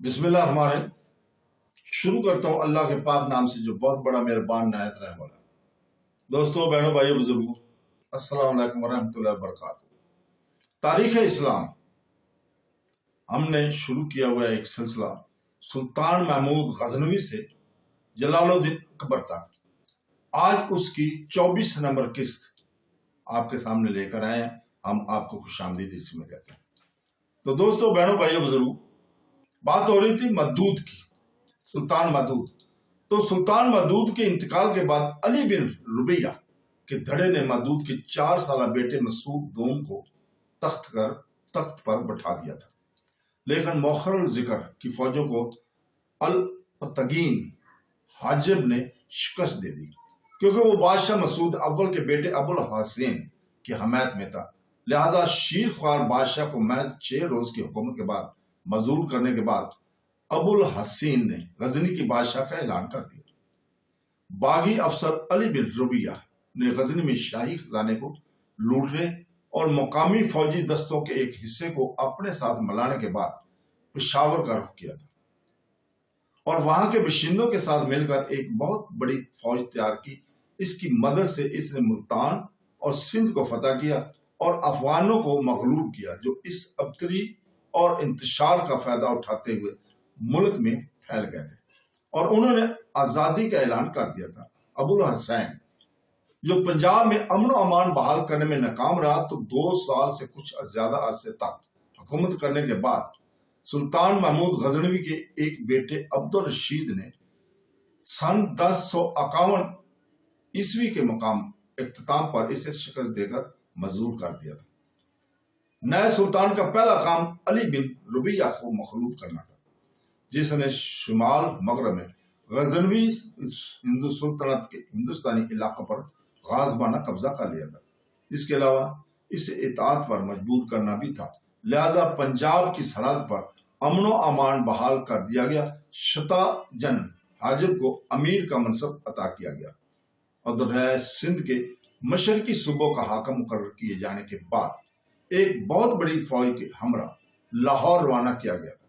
بسم اللہ الرحمن الرحیم۔ شروع کرتا ہوں اللہ کے پاک نام سے جو بہت بڑا مہربان نہایت رحم والا۔ دوستو، بہنوں، بھائیو، بزرگوں، السلام علیکم ورحمۃ اللہ وبرکاتہ۔ تاریخ اسلام ہم نے شروع کیا ہوا ایک سلسلہ سلطان محمود غزنوی سے جلال الدین اکبر تک۔ آج اس کی 24 نمبر قسط آپ کے سامنے لے کر آئے ہیں۔ ہم آپ کو خوش آمدید اس میں کہتے ہیں۔ تو دوستو، بہنوں، بھائیو، بزرگوں، بات ہو رہی تھی مودود کی، سلطان مودود۔ تو سلطان مودود کے انتقال کے بعد علی بن ربیہ کے دھڑے نے مودود کے 4 سالہ بیٹے مسعود دوم کو تخت پر بٹھا دیا تھا، لیکن مؤخر الذکر کی فوجوں کو الپتگین حاجب نے شکست دے دی، کیونکہ وہ بادشاہ مسعود اول کے بیٹے ابو الحسین کی حمایت میں تھا۔ لہذا شیر خوار بادشاہ کو محض 6 روز کی حکومت کے بعد معزول کرنے کے بعد ابو الحسین نے غزنی کی بادشاہ کا اعلان کر دیا۔ باغی افسر علی بن ربیہ نے غزنی میں شاہی خزانے کو لوٹنے اور مقامی فوجی دستوں کے ایک حصے کو اپنے ساتھ ملانے کے بعد پشاور کا رخ کیا تھا، اور وہاں کے باشندوں کے ساتھ مل کر ایک بہت بڑی فوج تیار کی۔ اس کی مدد سے اس نے ملتان اور سندھ کو فتح کیا اور افغانوں کو مغلوب کیا، جو اس ابتری اور انتشار کا فائدہ اٹھاتے ہوئے ملک میں پھیل گئے تھے، اور انہوں نے آزادی کا اعلان کر دیا تھا۔ ابو الحسین جو پنجاب میں امن و امان بحال کرنے میں ناکام رہا، تو 2 سال سے کچھ زیادہ عرصے تک حکومت کرنے کے بعد سلطان محمود غزنوی کے ایک بیٹے عبدالرشید نے سن 1051 عیسوی کے مقام اختتام پر اسے شکست دے کر معزول کر دیا تھا۔ نئے سلطان کا پہلا کام علی بن ربیہ کو مخلوط کرنا تھا، جس نے شمال مغرب میں غزنوی ہندو سلطنت کے ہندوستانی علاقوں پر غاصبانہ قبضہ کر لیا تھا۔ اس کے علاوہ اسے اطاعت پر مجبور کرنا بھی تھا، لہذا پنجاب کی سرحد پر امن و امان بحال کر دیا گیا۔ شتا جن حاجب کو امیر کا منصب عطا کیا گیا، اور دریائے سندھ کے مشرقی صوبوں کا حاکم مقرر کیے جانے کے بعد ایک بہت بڑی فوج کے ہمراہ لاہور روانہ کیا گیا تھا۔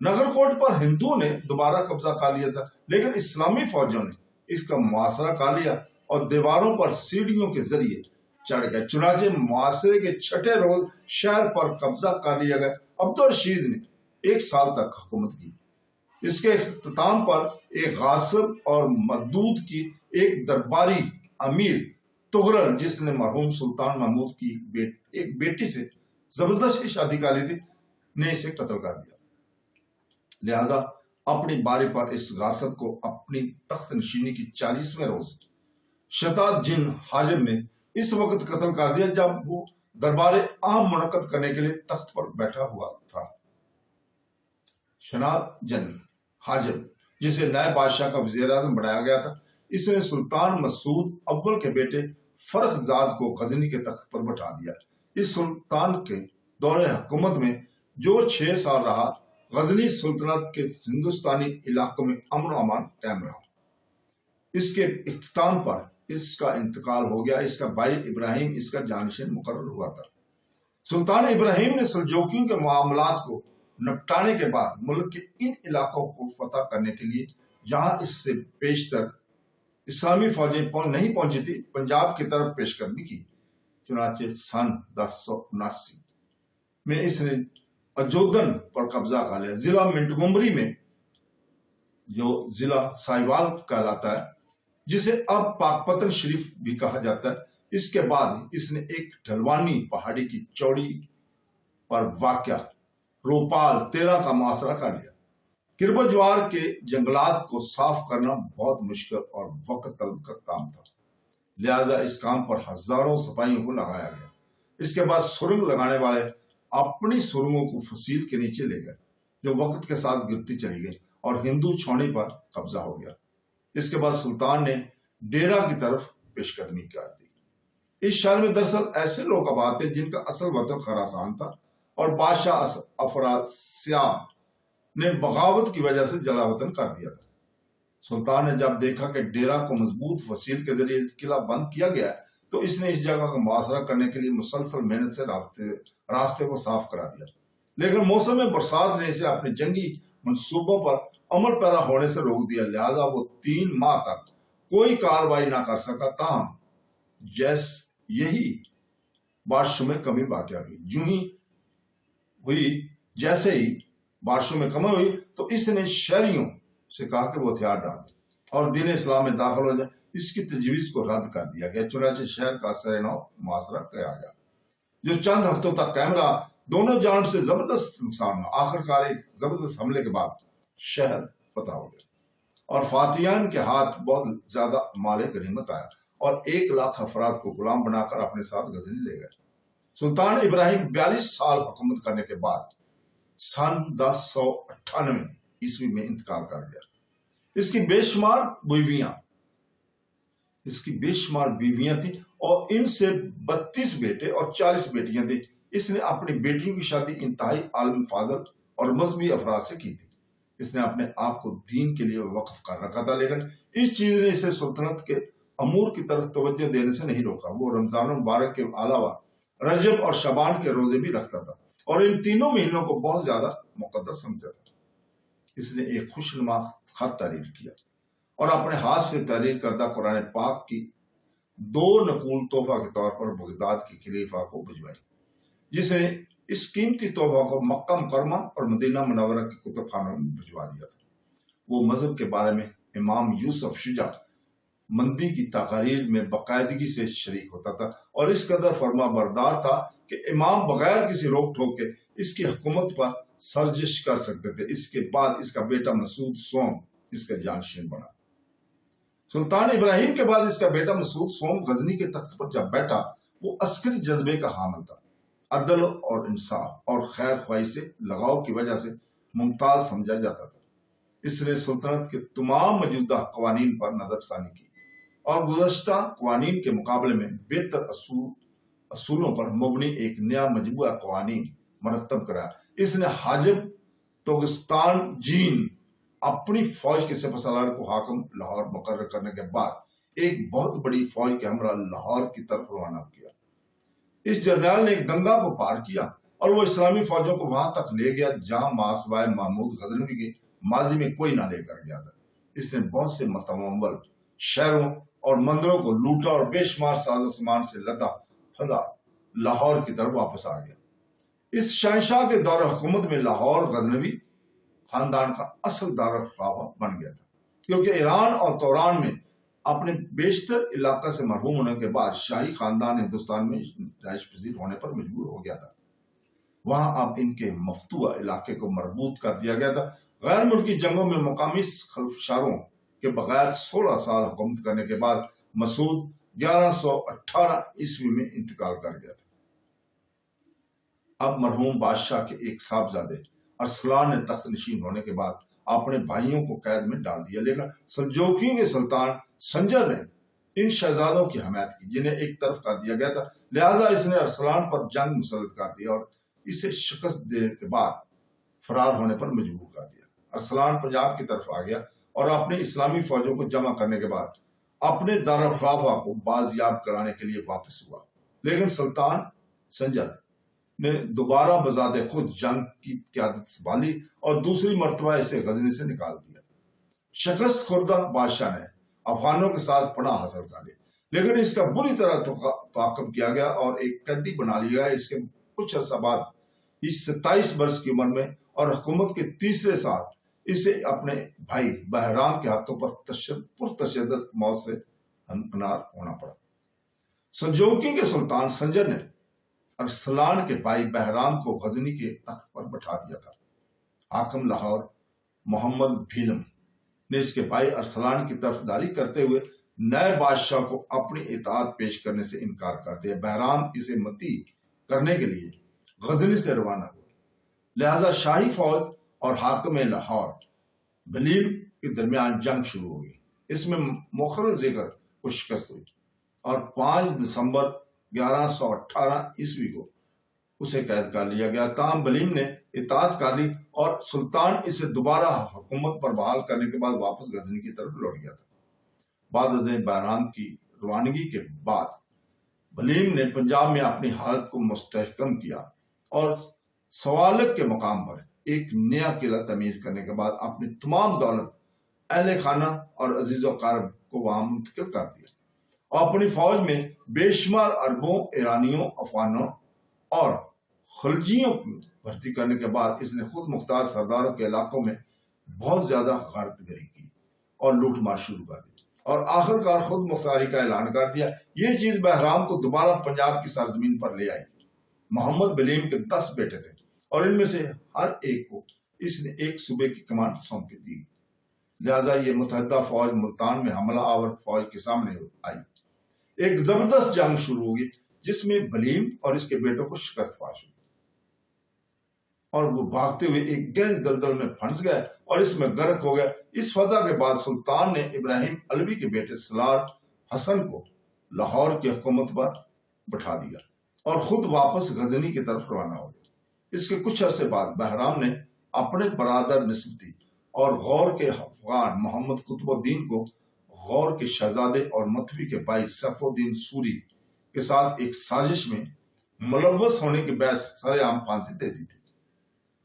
نگرکوٹ پر ہندوؤں نے دوبارہ قبضہ کر لیا تھا، لیکن اسلامی فوجوں نے اس کا محاصرہ کر لیا اور دیواروں پر سیڑھیوں کے ذریعے چڑھ گئے۔ چنانچہ محاصرے کے 6 روز شہر پر قبضہ کر لیا گیا۔ عبدالرشید نے 1 سال تک حکومت کی۔ اس کے اختتام پر ایک غاصب اور مودود کی ایک درباری امیر تغرل، جس نے مرحوم سلطان محمود کی ایک بیٹی سے زبردستی شادی کر لی تھی، نے اسے قتل کر دیا۔ لہذا اپنی باری پر اس غاصب کو اپنی تخت نشینی کی 40ویں روز شتاد جن حاجب نے اس وقت قتل کر دیا جب وہ دربار عام منعقد کرنے کے لیے تخت پر بیٹھا ہوا تھا۔ شتاد جن حاجب، جسے نئے بادشاہ کا وزیر اعظم بنایا گیا تھا، اس نے سلطان مسعود اول کے بیٹے فرخ زاد کو غزنی کے تخت پر بٹھا دیا۔ اس سلطان کے دور حکومت میں جو 6 سال رہا، غزنی سلطنت کے ہندوستانی علاقوں میں امن و امان قائم رہا۔ اس کے اختتام پر اس کا انتقال ہو گیا۔ اس کا بھائی ابراہیم اس کا جانشین مقرر ہوا تھا۔ سلطان ابراہیم نے سلجوکیوں کے معاملات کو نپٹانے کے بعد ملک کے ان علاقوں کو فتح کرنے کے لیے، جہاں اس سے پیشتر اسلامی فوجیں نہیں پہنچی تھی، پنجاب کی طرف پیش قدمی کی۔ چنانچہ سن 1079 میں اس نے اجودن پر قبضہ کر لیا۔ ضلع منٹگومری میں، جو ضلع ساہیوال کہلاتا ہے، جسے اب پاکپتن شریف بھی کہا جاتا ہے، اس کے بعد اس نے ایک ڈھلوانی پہاڑی کی چوڑی پر واقع روپال 13 کا محاصرہ کر لیا۔ کرب جوار کے جنگلات کو صاف کرنا بہت مشکل اور وقت طلب کا کام تھا، لہذا اس کام پر ہزاروں سپاہیوں کو لگایا گیا۔ اس کے بعد سرنگ لگانے والے اپنی سرنگوں کو فصیل کے نیچے لے گئے، جو وقت کے ساتھ گرتی چلی گئی اور ہندو چھاؤنی پر قبضہ ہو گیا۔ اس کے بعد سلطان نے ڈیرا کی طرف پیش قدمی کر دی۔ اس شہر میں دراصل ایسے لوگ آباد تھے جن کا اصل وطن خراسان تھا، اور بادشاہ افراسیاب نے بغاوت کی وجہ سے جلا وطن کر دیا تھا۔ سلطان نے جب دیکھا کہ ڈیرا کو مضبوط فصیل کے ذریعے قلعہ بند کیا گیا ہے، تو اس نے اس جگہ کا محاصرہ کرنے کے لیے مسلسل محنت سے راستے کو صاف کرا دیا، لیکن موسم برسات نے اسے اپنے جنگی منصوبوں پر عمل پیرا ہونے سے روک دیا، لہذا وہ 3 ماہ تک کوئی کارروائی نہ کر سکا۔ تاہم یہی بارشوں میں کمی واقع ہوئی، جیسے ہی بارشوں میں کمی ہوئی تو اس نے شہریوں سے کہا کہ وہ ہتھیار ڈال دیں اور دین اسلام میں داخل ہو جائیں۔ اس کی تجویز کو رد کر دیا گیا، چنانچہ شہر کا سرنو محاصرہ کیا گیا، جو چند ہفتوں تک قائم رہا۔ دونوں جانب سے زبردست نقصان ہوا۔ آخرکار ایک زبردست حملے کے بعد شہر فتح ہو گیا اور فاتحین کے ہاتھ بہت زیادہ مال غنیمت آیا اور 1 لاکھ افراد کو غلام بنا کر اپنے ساتھ غزنی لے گئے۔ سلطان ابراہیم 42 سال حکومت کرنے کے بعد سن 1098 عیسوی میں انتقال کر گیا۔ اس کی بے شمار بیویاں تھیں اور ان سے 32 بیٹے اور 40 بیٹیاں تھیں۔ اس نے اپنی بیٹیوں کی شادی انتہائی عالم فاضل اور مذہبی افراد سے کی تھی۔ اس نے اپنے آپ کو دین کے لیے وقف کر رکھا تھا، لیکن اس چیز نے اسے سلطنت کے امور کی طرف توجہ دینے سے نہیں روکا۔ وہ رمضان المبارک کے علاوہ رجب اور شعبان کے روزے بھی رکھتا تھا اور ان تینوں مہینوں کو بہت زیادہ مقدس سمجھا تھا۔ اس نے ایک خوشنما خط تحریر کیا اور اپنے ہاتھ سے تحریر کردہ قرآن پاک کی 2 نقول تحفہ کے طور پر بغداد کے خلیفہ کو بھجوائی، جس نے اس قیمتی تحفہ کو مکہ مکرمہ اور مدینہ منورہ کے کتب خانوں میں بھجوا دیا تھا۔ وہ مذہب کے بارے میں امام یوسف شجاع مندی کی تقاریر میں باقاعدگی سے شریک ہوتا تھا اور اس قدر فرما بردار تھا کہ امام بغیر کسی روک ٹوک کے اس کی حکومت پر سرزش کر سکتے تھے۔ اس کے بعد اس کا بیٹا مسعود سوم اس کا جانشین بنا۔ سلطان ابراہیم کے بعد اس کا بیٹا مسعود سوم غزنی کے تخت پر جب بیٹھا، وہ عسکری جذبے کا حامل تھا۔ عدل اور انصاف اور خیر خواہی سے لگاؤ کی وجہ سے ممتاز سمجھا جاتا تھا۔ اس نے سلطنت کے تمام موجودہ قوانین پر نظر ثانی کی اور گزشتہ قوانین کے مقابلے میں بہتر اصولوں پر مبنی ایک نیا مجموعہ قوانین مرتب کرایا۔ اس نے حاجب توغستان جین اپنی فوج کے سپہ سالار کو حاکم لاہور مقرر کرنے کے بعد ایک بہت بڑی فوج کے ہمراہ لاہور کی طرف روانہ کیا۔ اس جرنیل نے گنگا کو پار کیا اور وہ اسلامی فوجوں کو وہاں تک لے گیا جہاں ماسوائے محمود غزنوی کے ماضی میں کوئی نہ لے کر گیا تھا۔ اس نے بہت سے متمول شہروں اور مندروں کو لوٹا اور بے شمار ساز و سامان سے لدا پھدا لاہور کی طرف واپس آ گیا۔ اس شہنشاہ کے دور حکومت میں لاہور غزنوی خاندان کا اصل دارالخلافہ بن گیا تھا، کیونکہ ایران اور توران میں اپنے بیشتر علاقہ سے محروم ہونے کے بعد شاہی خاندان ہندوستان میں رہائش پذیر ہونے پر مجبور ہو گیا تھا۔ وہاں اب ان کے مفتوحہ علاقے کو مربوط کر دیا گیا تھا۔ غیر ملکی جنگوں میں مقامی خلفشاروں کے بغیر 16 سال حکومت کرنے کے بعد مسعود 1118 عیسوی میں انتقال کر گیا تھا۔ اب مرحوم بادشاہ کے ایک صاحبزادے ارسلان نے تخت نشین ہونے کے بعد اپنے بھائیوں کو قید میں ڈال دیا، لیکن سلجوکیوں کے سلطان سنجر نے ان شہزادوں کی حمایت کی جنہیں ایک طرف کر دیا گیا تھا، لہذا اس نے ارسلان پر جنگ مسلط کر دیا اور اسے شکست دینے کے بعد فرار ہونے پر مجبور کر دیا۔ ارسلان پنجاب کی طرف آ گیا اور اپنی اسلامی فوجوں کو جمع کرنے کے بعد اپنے دارالخلافہ کو بازیاب کرانے کے لیے واپس ہوا، لیکن سلطان سنجر نے دوبارہ بذات خود جنگ کی قیادت سنبھالی اور دوسری مرتبہ اسے غزنی سے نکال دیا۔ شکست خوردہ بادشاہ نے افغانوں کے ساتھ پناہ حاصل کر لی، لیکن اس کا بری طرح تعاقب کیا گیا اور ایک قیدی بنا لیا گیا۔ اس کے کچھ عرصہ بعد اس 27 برس کی عمر میں اور حکومت کے تیسرے سال اسے اپنے بھائی بہرام کے ہاتھوں پر پرتشدد موت سے ہمکنار ہونا پڑا۔ سلجوکی کے سلطان سنجر نے ارسلان کے بھائی بہرام کو غزنی کے تخت پر بٹھا دیا تھا۔ حاکم لاہور محمد بھیلم نے اس کے بھائی ارسلان کی طرفداری کرتے ہوئے نئے بادشاہ کو اپنی اطاعت پیش کرنے سے انکار کر دیا۔ بہرام اسے مطیع کرنے کے لیے غزنی سے روانہ ہوا، لہذا شاہی فوج اور حاکم لاہور بھلیم کے درمیان جنگ شروع ہو گئی۔ اس میں مؤخر ذکر کو شکست ہوئی اور 5 دسمبر 1118 عیسوی کو اسے قید کر لیا گیا۔ تاہم بھلیم نے اطاعت کر لی اور سلطان اسے دوبارہ حکومت پر بحال کرنے کے بعد واپس غزنی کی طرف لوٹ گیا تھا۔ بعد ازیں بہرام کی روانگی کے بعد بھلیم نے پنجاب میں اپنی حالت کو مستحکم کیا اور سوالک کے مقام پر ایک نیا قلعہ تعمیر کرنے کے بعد اپنی تمام دولت اہل خانہ اور عزیز و اقارب کو وہاں منتقل کر دیا اور اپنی فوج میں بے شمار عربوں، ایرانیوں، افغانوں اور خلجیوں کو بھرتی کرنے کے بعد اس نے خود مختار سرداروں کے علاقوں میں بہت زیادہ غارت گری کی اور لوٹ مار شروع کر دی اور آخر کار خود مختاری کا اعلان کر دیا۔ یہ چیز بہرام کو دوبارہ پنجاب کی سرزمین پر لے آئی۔ محمد بلیم کے 10 بیٹے تھے اور ان میں سے ہر ایک کو اس نے ایک صوبے کی کمانڈ سونپی دی، لہذا یہ متحدہ فوج ملتان میں حملہ آور فوج کے سامنے آئی۔ ایک زبردست جنگ شروع ہوگی جس میں بلیم اور اس کے بیٹوں کو شکست پاش ہوئی اور وہ بھاگتے ہوئے ایک گہری دلدل میں پھنس گئے اور اس میں غرق ہو گئے۔ اس فتح کے بعد سلطان نے ابراہیم علوی کے بیٹے سلار حسن کو لاہور کی حکومت پر بٹھا دیا اور خود واپس غزنی کی طرف روانہ ہو گیا۔ اس کے کچھ عرصے بعد بہرام نے اپنے برادر نسبتی اور غور کے افغان محمد قطب الدین کو غور کے شہزادے اور متوی کے بھائی سیف الدین سوری کے ساتھ ایک سازش میں ملوث ہونے کے باعث سزائے عام پھانسی دے دی تھی۔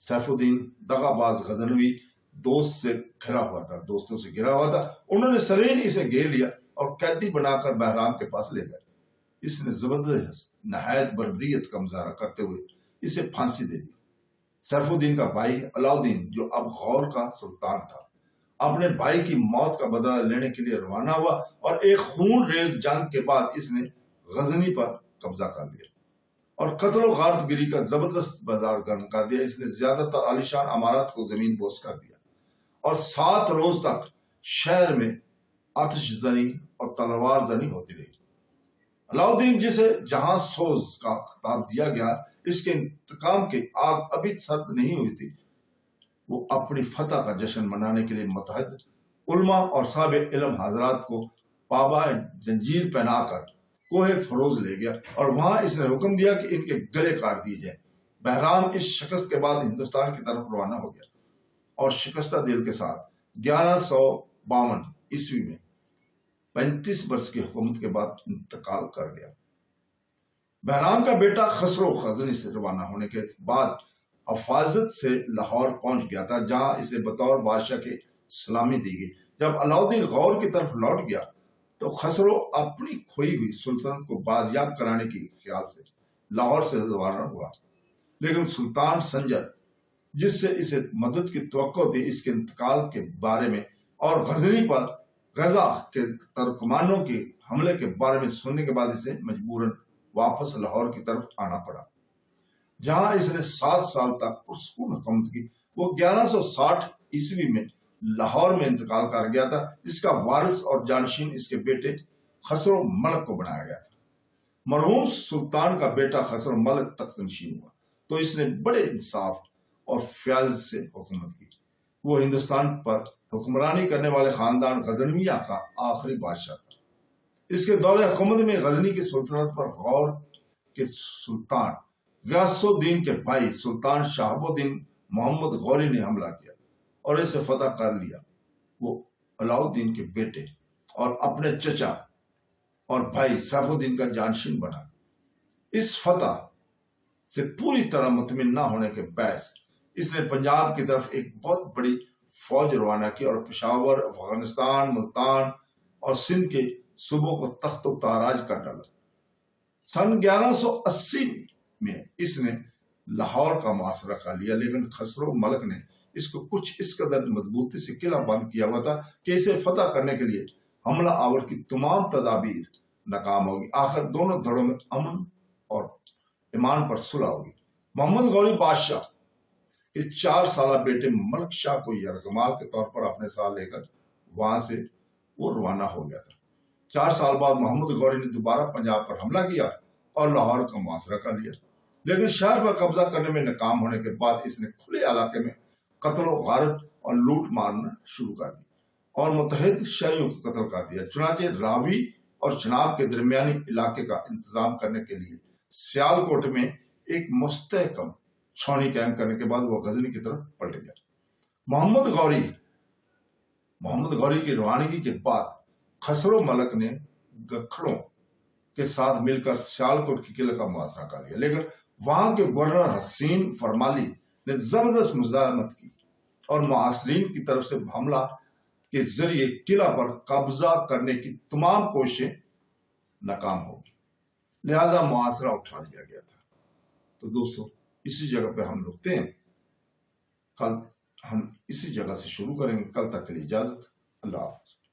سیف الدین دغا باز غزنوی دوستوں سے گھرا ہوا تھا۔ انہوں نے سرین اسے گھیر لیا اور قیدی بنا کر بہرام کے پاس لے گئے۔ اس نے زبردست نہایت بربریت کا مظاہرہ کرتے ہوئے اسے پھانسی دے دی۔ سیف الدین کا بھائی علاؤدین جو اب غور کا سلطان تھا اپنے بھائی کی موت کا بدلہ لینے کے لیے روانہ ہوا اور ایک خون ریز جنگ کے بعد اس نے غزنی پر قبضہ کر لیا اور قتل و غارت گری کا زبردست بازار گرم کر دیا۔ اس نے زیادہ تر عالیشان عمارات کو زمین بوس کر دیا اور 7 روز تک شہر میں آتش زنی اور تلوار زنی ہوتی رہی۔ علاؤدین جسے جہاں سوز کا خطاب دیا گیا، اس کے انتقام کی آگ ابھی سرد نہیں ہوئی تھی، وہ اپنی فتح کا جشن منانے کے لیے متحد علماء اور صاحب علم حضرات کو پابا جنجیر پہنا کر کوہ فروز لے گیا اور وہاں اس نے حکم دیا کہ ان کے گلے کاٹ دیے جائیں۔ بہرام اس شکست کے بعد ہندوستان کی طرف روانہ ہو گیا اور شکستہ دل کے ساتھ 1152 عیسوی میں 35 برس کی حکومت کے بعد انتقال کر گیا۔ بہرام کا بیٹا خسرو غزنی سے روانہ ہونے کے بعد حفاظت سے لاہور پہنچ گیا تھا، جہاں اسے بطور بادشاہ کے سلامی دی گئی۔ جب علاؤدین غور کی طرف لوٹ گیا تو خسرو اپنی کھوئی ہوئی سلطنت کو بازیاب کرانے کے خیال سے لاہور سے روانہ ہوا، لیکن سلطان سنجر جس سے اسے مدد کی توقع تھی، اس کے انتقال کے بارے میں اور غزنی پر غزہ کے ترکمانوں کے حملے کے بارے میں سننے کے بعد اسے مجبوراً واپس لاہور کی طرف آنا پڑا، جہاں اس نے 7 سال تک پرسکون حکومت کی۔ وہ 1160 عیسوی میں لاہور میں انتقال کر گیا تھا۔ اس کا وارث اور جانشین اس کے بیٹے خسرو ملک کو بنایا گیا تھا۔ مرحوم سلطان کا بیٹا خسرو ملک تخت نشین ہوا تو اس نے بڑے انصاف اور فیاض سے حکومت کی۔ وہ ہندوستان پر حکمرانی کرنے والے خاندان غزنویہ کا آخری بادشاہ تھا۔ اس کے دور حکومت میں غزنی کی سلطنت پر غور کے سلطان غیاث الدین کے بھائی سلطان شہاب الدین محمد غوری نے حملہ کیا اور اسے فتح کر لیا۔ وہ علاؤدین کے بیٹے اور اپنے چچا اور بھائی سیف الدین کا جانشین بنا۔ اس فتح سے پوری طرح مطمئن نہ ہونے کے باعث اس نے پنجاب کی طرف ایک بہت بڑی فوج روانہ کی اور پشاور، افغانستان، ملتان اور سندھ کے صوبوں کو تخت و تاراج کر ڈالا۔ سن 1180 میں اس نے لاہور کا محاصرہ کر لیا، لیکن خسرو ملک نے اس کو کچھ اس قدر مضبوطی سے قلعہ بند کیا ہوا تھا کہ اسے فتح کرنے کے لیے حملہ آور کی تمام تدابیر ناکام ہوگی۔ آخر دونوں دھڑوں میں امن اور ایمان پر صلح ہوگی۔ محمد غوری بادشاہ کے 4 سالہ بیٹے ملک شاہ کو یرغمال کے طور پر اپنے ساتھ لے کر وہاں سے وہ روانہ ہو گیا تھا۔ 4 سال بعد محمد غوری نے دوبارہ پنجاب پر حملہ کیا اور لاہور کا محاصرہ کر لیا، لیکن شہر پر قبضہ کرنے میں ناکام ہونے کے بعد اس نے کھلے علاقے میں قتل و غارت اور لوٹ مارنا شروع کر دی اور متحد شہریوں کو قتل کر دیا۔ چنانچہ راوی اور چناب کے درمیانی علاقے کا انتظام کرنے کے لیے سیالکوٹ میں ایک مستحکم چھاؤنی قائم کرنے کے بعد وہ غزنی کی طرف پلٹ گیا۔ محمد غوری کی روانگی کے بعد خسرو ملک نے گکھڑوں کے ساتھ مل کر سیالکوٹ کی قلعہ کا محاصرہ کر لیا، لیکن وہاں کے گورنر حسین فرمالی نے زبردست مزاحمت کی اور معاصرین کی طرف سے حملہ کے ذریعے قلعہ پر قبضہ کرنے کی تمام کوششیں ناکام ہو گئی، لہذا محاصرہ اٹھا لیا گیا تھا۔ تو دوستو اسی جگہ پہ ہم رکتے ہیں، کل ہم اسی جگہ سے شروع کریں گے۔ کل تک کے لیے اجازت، اللہ حافظ۔